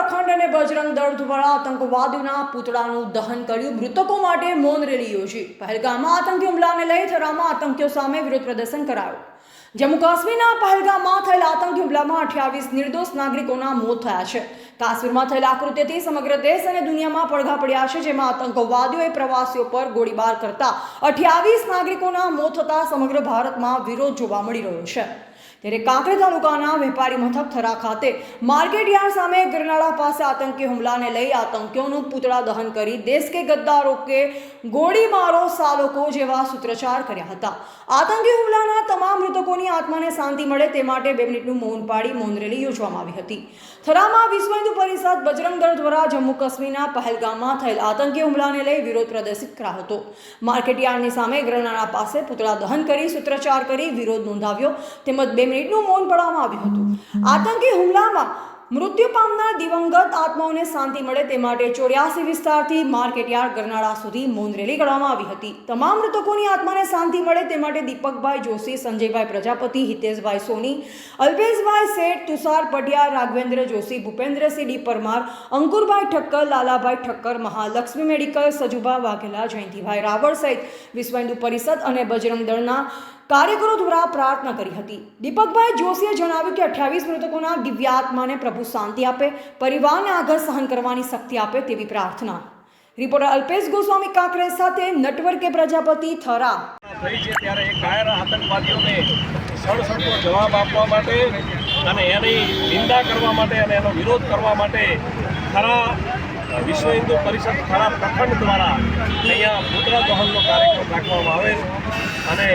પ્રખંડ અને બજરંગ દળ દ્વારા આતંકવાદીઓના પૂતળાનું દહન કર્યું, મૃતકો માટે મૌન રેલી યોજી। પહેલગામમાં આતંકી હુમલાને લઈ થરામાં આતંકીઓ સામે વિરોધ પ્રદર્શન કરાયું। જમ્મુ કાશ્મીરના પહેલગામમાં થયેલા આતંકી હુમલામાં 28 નિર્દોષ નાગરિકોના મોત થયા છે। કાશ્મીરમાં થયેલા કૃત્યથી સમગ્ર દેશ અને દુનિયામાં પડઘા પડ્યા છે, જેમાં આતંકવાદીઓએ પ્રવાસીઓ પર ગોળીબાર કરતા 28 નાગરિકોના મોત થતા સમગ્ર ભારતમાં વિરોધ જોવા મળી રહ્યો છે। ત્યારે કાંકરેજ તાલુકાના વેપારી મથક થરા ખાતે માર્કેટ યાર્ડ સામે ગરનાળા પાસે આતંકી હુમલાને લઈ આતંકીઓનું પૂતળા દહન કરી દેશ કે ગદ્દારો કે ગોળી મારો સાલોકો જેવા સૂત્રોચ્ચાર કર્યા હતા। આતંકી હુમલાના તમામ મૃતકોની આત્માને શાંતિ મળે તે માટે 2 મિનિટનું મૌન પાળી મૌન રેલી યોજવામાં આવી હતી। થરામાં વિશ્વ હિન્દુ પરિષદ બજરંગ દળ દ્વારા જમ્મુ કાશ્મીરના પહેલગામમાં થયેલ આતંકી હુમલાને લઈ વિરોધ પ્રદર્શિત કરાયો હતો। માર્કેટ યાર્ડની સામે ગરનાળા પાસે પૂતળા દહન કરી સૂત્રોચ્ચાર કરી વિરોધ નોંધાવ્યો તેમજ 2 મિનિટનું મૌન પાળવામાં આવ્યું હતું। આતંકી હુમલામાં મૃત્યુ પામનાર દિવંગત આત્માઓને શાંતિ મળે તે માટે 84 વિસ્તારથી માર્કેટ યાર્ડ ગરનાળા સુધી મૌન રેલી કરવામાં આવી હતી। તમામ મૃતકોની આત્માને શાંતિ મળે તે માટે દીપકભાઈ જોશી, સંજયભાઈ પ્રજાપતિ, હિતેશભાઈ સોની, અલ્પેશભાઈ શેઠ, તુષાર પઢિયાર, રાઘવેન્દ્ર જોશી, ભૂપેન્દ્રસિંહ ડી પરમાર, અંકુરભાઈ ઠક્કર, લાલાભાઈ ઠક્કર, મહાલક્ષ્મી મેડિકલ, સજુભા વાઘેલા, જયંતિભાઈ રાવળ સહિત વિશ્વ હિન્દુ પરિષદ અને બજરંગ દળના કાર્યકરો દ્વારા પ્રાર્થના કરી હતી। દીપકભાઈ જોશીએ જણાવ્યું કે 28 મૃતકોના દિવ્ય આત્માને પ્રભુ શાંતિ આપે, પરિવારને આગળ સહન કરવાની શક્તિ આપે તેવી પ્રાર્થના। રિપોર્ટર અલ્પેશ ગોસ્વામી કાંકરેજ સાથે નટવર કે પ્રજાપતિ થરા। થઈ છે ત્યારે એક કાયરા આતંકવાદીઓને સળસળતો જવાબ આપવા માટે અને એની નિંદા કરવા માટે અને એનો વિરોધ કરવા માટે થરા વિશ્વ હિન્દુ પરિષદ થરા પ્રખંડ દ્વારા અહીંયા પૂતળા દહનનો કાર્યક્રમ રાખવામાં આવેલ અને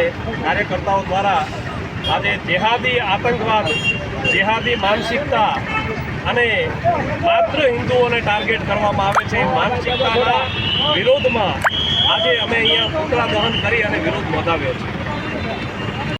કાર્યકર્તાઓ દ્વારા આજે જેહાદી આતંકવાદ, જેહાદી માનસિકતા અને માત્ર હિન્દુઓને ટાર્ગેટ કરવામાં આવે છે, માનસિકતાના વિરોધમાં આજે અમે અહીંયા પૂતળા દહન કરી અને વિરોધ નોંધાવ્યો છે।